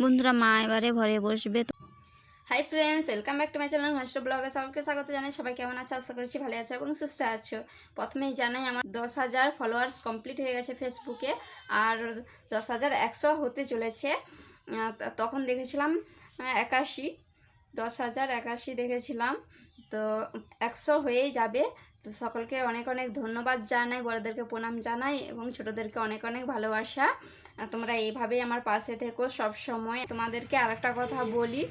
বন্ধুরা মা এবারে ঘরে বসবে। Hi friends, welcome back to my channel host ব্লগে সবাইকে স্বাগত জানাই। সবাই কেমন আছে? আশা করছি ভালো আছো এবং সুস্থ আছো। প্রথমেই জানাই আমার 10,000 ফলোয়ার্স কমপ্লিট হয়ে গেছে ফেসবুকে, আর 10,100 হতে চলেছে। তখন দেখেছিলাম 81, 10,081 দেখেছিলাম, তো 100 হয়েই যাবে। তো সকলকে অনেক অনেক ধন্যবাদ জানাই, বড়দেরকে প্রণাম জানাই এবং ছোটোদেরকে অনেক অনেক ভালোবাসা। তোমরা এইভাবেই আমার পাশে থেকো সব সময়। তোমাদেরকে আরেকটা কথা বলি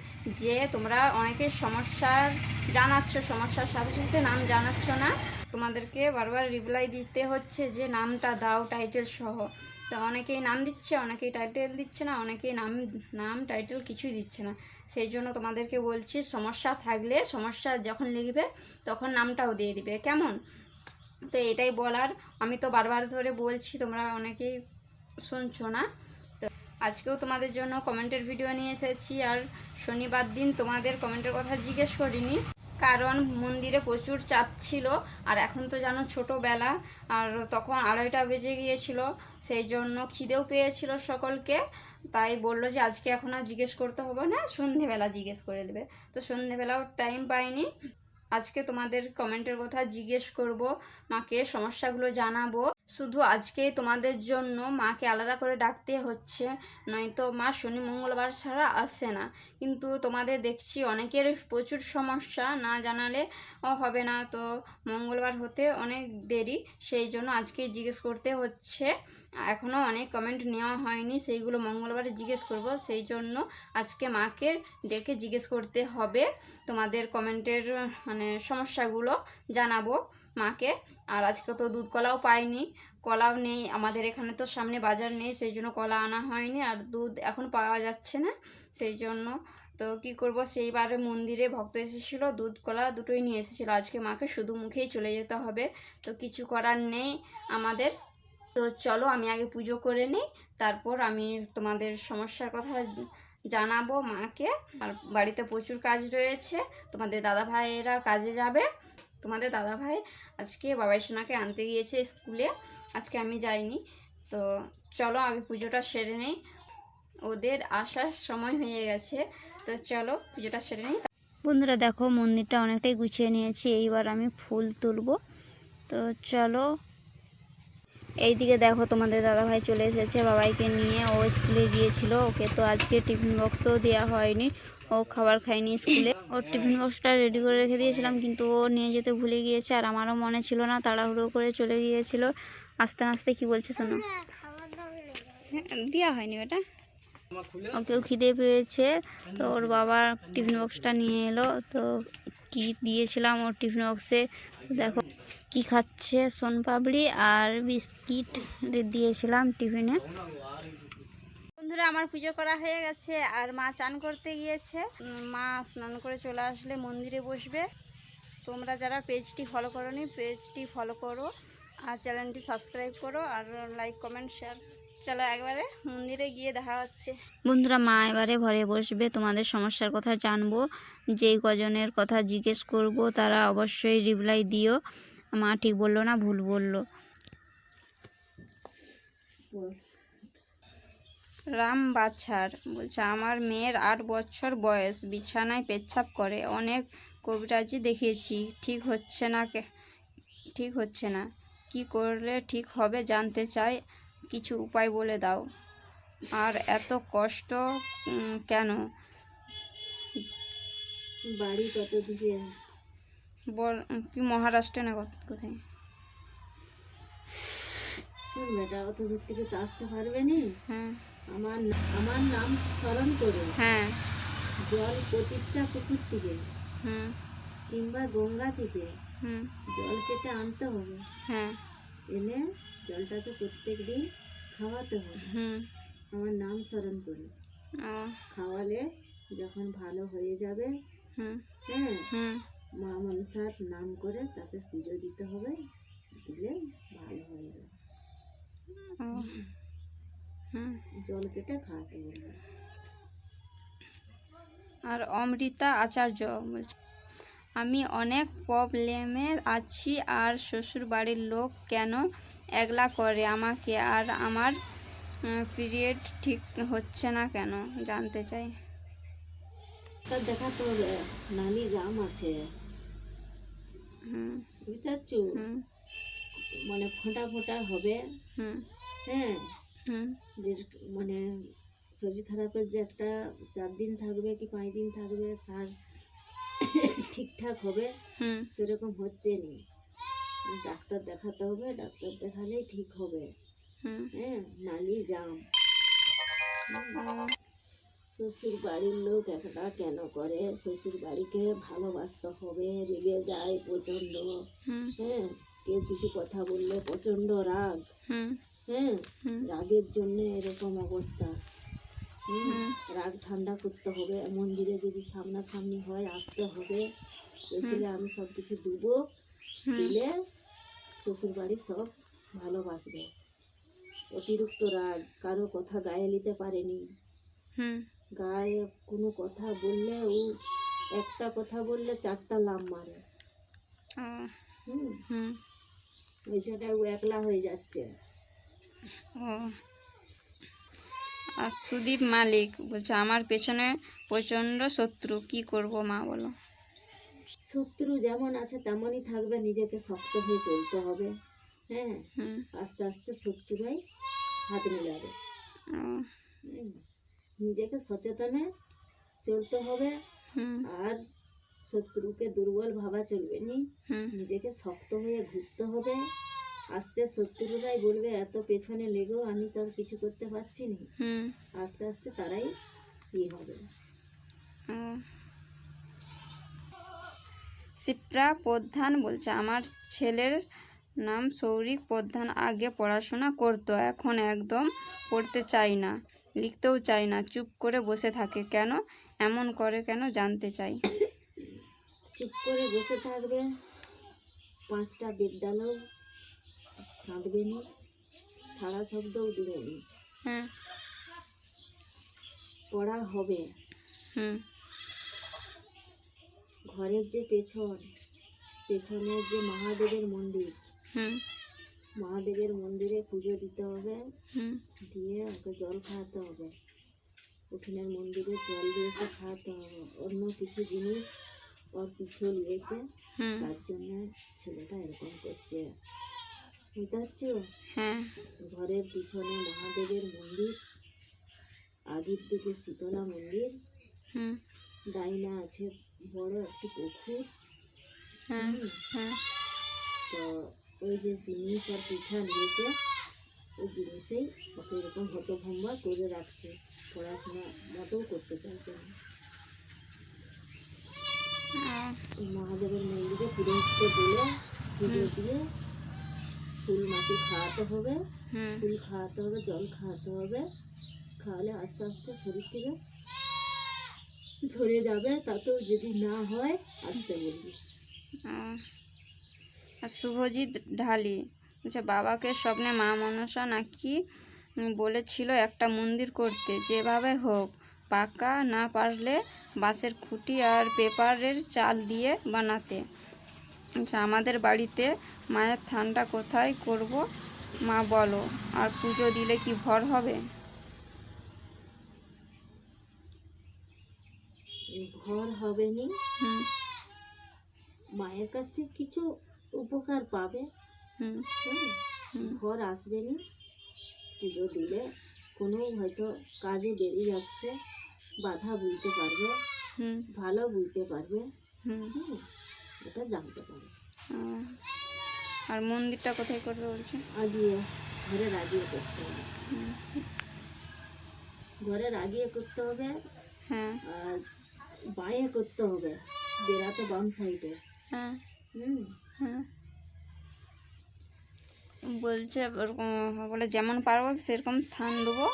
যে তোমরা অনেকে সমস্যার জানাচ্ছ, সমস্যার সাথে সাথে নাম জানাচ্ছ না। তোমাদেরকে বারবার রিপ্লাই দিতে হচ্ছে যে নামটা দাও টাইটেল সহ। তো অনেকেই নাম দিচ্ছে, অনেকেই টাইটেল দিচ্ছে না, অনেকেই নাম টাইটেল কিছুই দিচ্ছে না। সেই জন্য তোমাদেরকে বলছি, সমস্যা থাকলে সমস্যা যখন লিখবে তখন নামটাও দিয়ে দিবে, কেমন? তো এটাই বলার। আমি তো বারবার ধরে বলছি, তোমরা অনেকেই শুনছো না। তো আজকেও তোমাদের জন্য কমেন্টের ভিডিও নিয়ে এসেছি। আর শনিবার দিন তোমাদের কমেন্টের কথা জিজ্ঞেস করিনি, কারণ মন্দিরে প্রচুর চাপ ছিল। আর এখন তো জানো ছোটোবেলা, আর তখন 2:30 বেজে গিয়েছিল, সেই জন্য খিদেও পেয়েছিল সকলকে। তাই বললো যে আজকে এখন আর জিজ্ঞেস করতে হবে না, সন্ধেবেলা জিজ্ঞেস করে নেবে। তো সন্ধেবেলাও টাইম পাইনি। আজকে তোমাদের কমেন্টের কথা জিজ্ঞেস করব, মাকে সমস্যাগুলো জানাবো। শুধু আজকেই তোমাদের জন্য মাকে আলাদা করে ডাকতে হচ্ছে, নয়তো মা শনি মঙ্গলবার ছাড়া আসছে না। কিন্তু তোমাদের দেখছি অনেকের প্রচুর সমস্যা, না জানালে হবে না। তো মঙ্গলবার হতে অনেক দেরি, সেই জন্য আজকেই জিজ্ঞেস করতে হচ্ছে। এখনও অনেক কমেন্ট নেওয়া হয়নি, সেইগুলো মঙ্গলবারে জিজ্ঞেস করব। সেই জন্য আজকে মাকে ডেকে জিজ্ঞেস করতে হবে, তোমাদের কমেন্টের সমস্যাগুলো জানাবো মাকে। আর আজকে তো দুধ কলাও পাইনি, কলাও নেই আমাদের এখানে, তো সামনে বাজার নেই, সেই জন্য কলা আনা হয়নি। আর দুধ এখন পাওয়া যাচ্ছে না, সেই জন্য তো কি করব। সেইবারে মন্দিরে ভক্ত এসেছিলো, দুধ কলা দুটোই নিয়ে এসেছিলো। আজকে মাকে শুধু মুখেই চলে যেতে হবে, তো কিছু করার নেই আমাদের। তো চলো আমি আগে পুজো করে নিই, তারপর আমি তোমাদের সমস্যার কথা জানাবো মাকে। আর বাড়িতে প্রচুর কাজ রয়েছে, তোমাদের দাদাভাইয়েরা কাজে যাবে। তোমাদের দাদাভাই আজকে বাবাই সোনাকে আনতে গিয়েছে স্কুলে, আজকে আমি যাইনি। তো চলো আগে পুজোটা সেরে নিই, ওদের আসার সময় হয়ে গেছে। তো চলো পুজোটা সেরে নিই। বন্ধুরা দেখো, মন্দিরটা অনেকটাই গুছিয়ে নিয়েছি, এইবার আমি ফুল তুলবো। তো চলো। এইদিকে দেখো, তোমাদের দাদাভাই চলে এসেছে বাবাইকে নিয়ে। ও স্কুলে গিয়েছিল, ওকে তো আজকে টিফিন বক্সও দেওয়া হয়নি, ও খাবার খায়নি স্কুলে। ওর টিফিন বক্সটা রেডি করে রেখে দিয়েছিলাম, কিন্তু ও নিয়ে যেতে ভুলে গিয়েছে, আর আমারও মনে ছিল না, তাড়াহুড়ো করে চলে গিয়েছিল। আস্তে আস্তে কি বলছে শোনো। দেওয়া হয়নি ওটা, ওকেও খিদে পেয়েছে, তো ওর বাবা টিফিন বক্সটা নিয়ে এলো। তো কি দিয়েছিলাম ওর টিফিন বক্সে, দেখো কি খাচ্ছে, সোনপাপড়ি আর বিস্কিট দিয়েছিলাম টিফিনে। বন্ধুরা আমার পুজো করা হয়ে গেছে, আর মা চান করতে গিয়েছে। মা স্নান করে চলে আসলে মন্দিরে বসবে। তোমরা যারা পেজটি ফলো করোনি, পেজটি ফলো করো, আর চ্যানেলটি সাবস্ক্রাইব করো, আর লাইক কমেন্ট শেয়ার। চলো একবারে মন্দিরে গিয়ে দেখা হচ্ছে। বন্ধুরা মা এবারে ঘরে বসবে, তোমাদের সমস্যার কথা জানবো। যেই কজনের কথা জিজ্ঞেস করব তারা অবশ্যই রিপ্লাই দিও, মা ঠিক বললো না ভুল বললো। রাম বাছার বলছে, আমার মেয়ের 8 বছর বয়স, বিছানায় পেচ্ছাপ করে, অনেক কবিরাজি দেখিয়েছি, ঠিক হচ্ছে না, কি করলে ঠিক হবে জানতে চাই, কিছু উপায় বলে দাও। আর এত কষ্ট কেন? বাড়ি কত দিকে? বল, কি মহারাষ্ট্রে না কোথায়? শোন বেটা, অত দূর থেকে তো আসতে পারবে নি। হ্যাঁ, আমার নাম স্মরণ করে হ্যাঁ, জল প্রতিষ্ঠা পুকুর থেকে হুম, কিংবা গঙ্গা থেকে হুম, জল কেটে আনতে হবে। হ্যাঁ, এনে জলটাকে প্রত্যেক দিন খাওয়াতে হবে। হুম, আমার নাম স্মরণ করে ও, খাওয়ালে যখন ভালো হয়ে যাবে, হুম, হ্যাঁ, হুম, মা মনসার নাম করে তাকে পুজো দিতে হবে, দিলে ভালো হয়ে যাবে। ও, হুম। জল কেটে খাওয়াতে বলবে। আর অমৃতা আচার্য বলছে, আমি অনেক প্রবলেমে আছি, আর শ্বশুর বাড়ির লোক কেন একলা করে আমাকে আর আমার পিরিয়ড ঠিক হচ্ছে না কেন জানতে চাই। তার দেখাতে হবে, নালি জাম আছে, হুম বুঝতে পারছো? হুম মানে ফোঁটা ফোঁটা হবে। হুম হ্যাঁ, হুম যে মানে শরীর খারাপের যে একটা 4 দিন থাকবে কি 5 দিন থাকবে, তার ঠিকঠাক হবে হুম সেরকম হচ্ছে নি। ডাক্তার দেখাতে হবে, ডাক্তার দেখালেই ঠিক হবে। হুম হ্যাঁ, নালি জাম। ও, শ্বশুর বাড়ির লোক একটা কেন করে, শ্বশুর বাড়িকে ভালোবাসতে হবে, রেগে যায় প্রচণ্ড। হুম হ্যাঁ, কেউ কিছু কথা বললে প্রচণ্ড রাগ। হুম হ্যাঁ, হুম রাগের জন্য এরকম অবস্থা। হুম রাগ ঠান্ডা করতে হবে, মন্দিরে যদি সামনাসামনি হয় আসতে হবে, এসে আমি সব কিছু দেবো, হুম দিলে শ্বশুর বাড়ি সব ভালোবাসবে। অতিরিক্ত রাগ, কারো কথা গায়ে নিতে পারেনি, হুম গায়ে কোনো কথা বললে ও একটা কথা বললে 4টা লাম মারে। ও, হুম, হুম ওই জন্য ও একলা হয়ে যাচ্ছে। ও। আর সুদীপ মালিক বলছে আমার পেছনে প্রচণ্ড শত্রু, কি করব মা বলো। শত্রু যেমন আছে তেমনই থাকবে, নিজেকে শক্ত হয়ে চলতে হবে। হ্যাঁ, হুম আস্তে আস্তে শত্রুরাই হাত মিলাবে। ও, হুম, নিজেকে সচেতনে চলতে হবে। হুম আর শত্রুকে দুর্বল ভাবা চলবে নি, হুম নিজেকে শক্ত হয়ে ঘুরতে হবে। আস্তে শত্রুরাই বলবে এত পেছনে লেগেও আমি তো আর কিছু করতে পারছি না, হুম আস্তে আস্তে তারাই ই হবে। ও। শিপ্রা প্রধান বলছে আমার ছেলের নাম সৌরিক প্রধান, আগে পড়াশোনা করতো, এখন একদম পড়তে চাই না, লিখতেও চাই না, চুপ করে বসে থাকে কেন, এমন করে কেন জানতে চাই। চুপ করে বসে থাকবে, 5টা বিদ্যালয় কাঁদবে নি, সারা শব্দও দিবে নি, হ্যাঁ পড়া হবে। হুম ঘরের যে পেছনের যে মহাদেবের মন্দির, হুম মহাদেবের মন্দিরে পুজো দিতে হবে, হুম দিয়ে ওকে জল খাওয়াতে হবে। উঠোনের মন্দিরে জল দিয়ে এসে খাওয়াতে হবে। অন্য কিছু জিনিস ওর পিছু নিয়েছে, হুম তার জন্য ছেলেটা এরকম করছে, বুঝতে পারছো? হ্যাঁ ঘরের পিছনে মহাদেবের মন্দির, আগের দিকে শীতলা মন্দির, হুম ডাইনা আছে বড় একটি পুকুর। হ্যাঁ হ্যাঁ তো ওই যে জিনিস আর পিছা নিয়েছে, ওই জিনিসেই ওকে এরকম হতভম্বা করে রাখছে, পড়াশোনা মোটেও করতে চাইছে না। ওই মহাদেবের মন্দিরে পুরোহিতকে বলে পুজো দিয়ে ফুল মাটি খাওয়াতে হবে, হুম ফুল খাওয়াতে হবে, জল খাওয়াতে হবে, খাওয়ালে আস্তে আস্তে শরীর থেকে সরে যাবে। তাতেও যদি না হয় আসতে বলবি। আর শুভজিৎ ঢালি বলছে বাবাকে স্বপ্নে মা মনসা নাকি বলেছিল একটা মন্দির করতে, যেভাবে হোক, পাকা না পারলে বাঁশের খুঁটি আর পেপারের চাল দিয়ে বানাতে। আচ্ছা আমাদের বাড়িতে মায়ের থানটা কোথায় করব মা বলো, আর পুজো দিলে কি ভর হবে? ঘর হবে নি, হুম মায়ের কাছ থেকে কিছু উপকার পাবে। হুম হ্যাঁ, হুম ঘর আসবে নি, পুজো দিলে কোনো হয়তো কাজে বেরিয়ে যাচ্ছে, বাধা বুঝতে পারবে, হুম ভালো বুঝতে পারবে। হুম হুম, এটা জানতে পারবে। আহ, আর মন্দিরটা কোথায় করবে বলছে? আগিয়ে ঘরের আগিয়ে করতে হবে, হুম, ঘরের আগিয়ে করতে হবে। হ্যাঁ আর বাঁয়ে করতে হবে, বেড়াতে বাম সাইডে। হ্যাঁ হুম, হ্যাঁ বলছে ওরকম বলে যেমন পারবো সেরকম থান দেবো।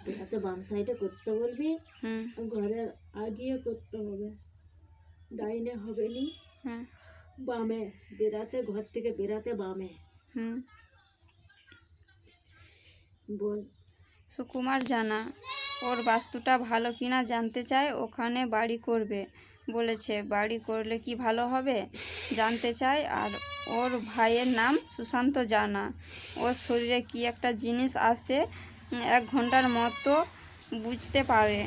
বেড়াতে বাম সাইডে করতে বলবি, হুম ঘরের আগিয়ে করতে হবে, ডাইনে হবে নি, হ্যাঁ বামে, বেড়াতে ঘর থেকে বেড়াতে বামে। হুম। বল। সুকুমার জানা ওর বাস্তুটা ভালো কিনা জানতে চায়, ওখানে বাড়ি করবে, বলেছে বাড়ি করলে কি ভালো হবে জানতে চাই। আর ওর ভাইয়ের নাম সুশান্ত জানা। ওর শরীরে কি একটা জিনিস আসে 1 ঘন্টার মতো বুঝতে পারে।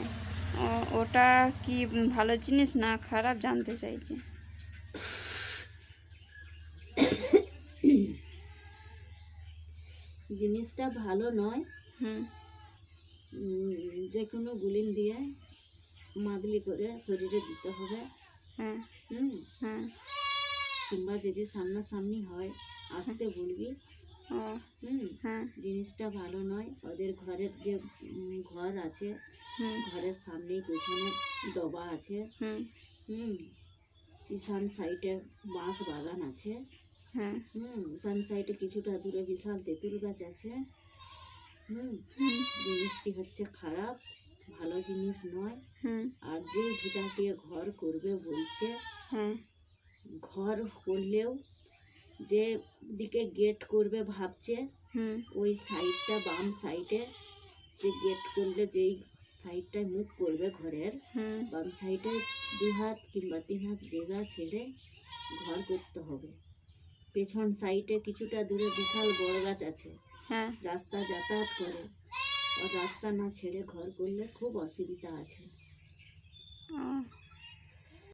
ওটা কি ভালো জিনিস না খারাপ জানতে চাইছে। জিনিসটা ভালো নয়। হুম যে কোনো গুলিন দিয়ে মাদলি করে শরীরে দিতে হবে। হ্যাঁ হুম হ্যাঁ কিংবা যদি সামনাসামনি হয় আসতে বলবি। ও হ্যাঁ জিনিসটা ভালো নয়। ওদের ঘরের যে ঘর আছে, হুম ঘরের সামনেই পেছনে ডবা আছে। হুম ঈশান সাইডে বাঁশ বাগান আছে। হ্যাঁ ঈশান সাইডে কিছুটা দূরে বিশাল তেঁতুল গাছ আছে। জিনিসটি হচ্ছে খারাপ, ভালো জিনিস নয়। আর যে ভিটাটিয়ে ঘর করবে বলছে, হ্যাঁ ঘর করলেও যে দিকে গেট করবে ভাবছে ওই সাইডটা বাম সাইডে যে গেট করলে যেই সাইডটায় মুখ করবে ঘরের বাম সাইডে 2 হাত কিংবা 3 হাত জায়গা ছেড়ে ঘর করতে হবে। পেছন সাইডে কিছুটা দূরে বিশাল বড় গাছ আছে, হ্যাঁ রাস্তা যাতায়াত করে। আর রাস্তা না ছেড়ে ঘর করলে খুব অসুবিধা আছে।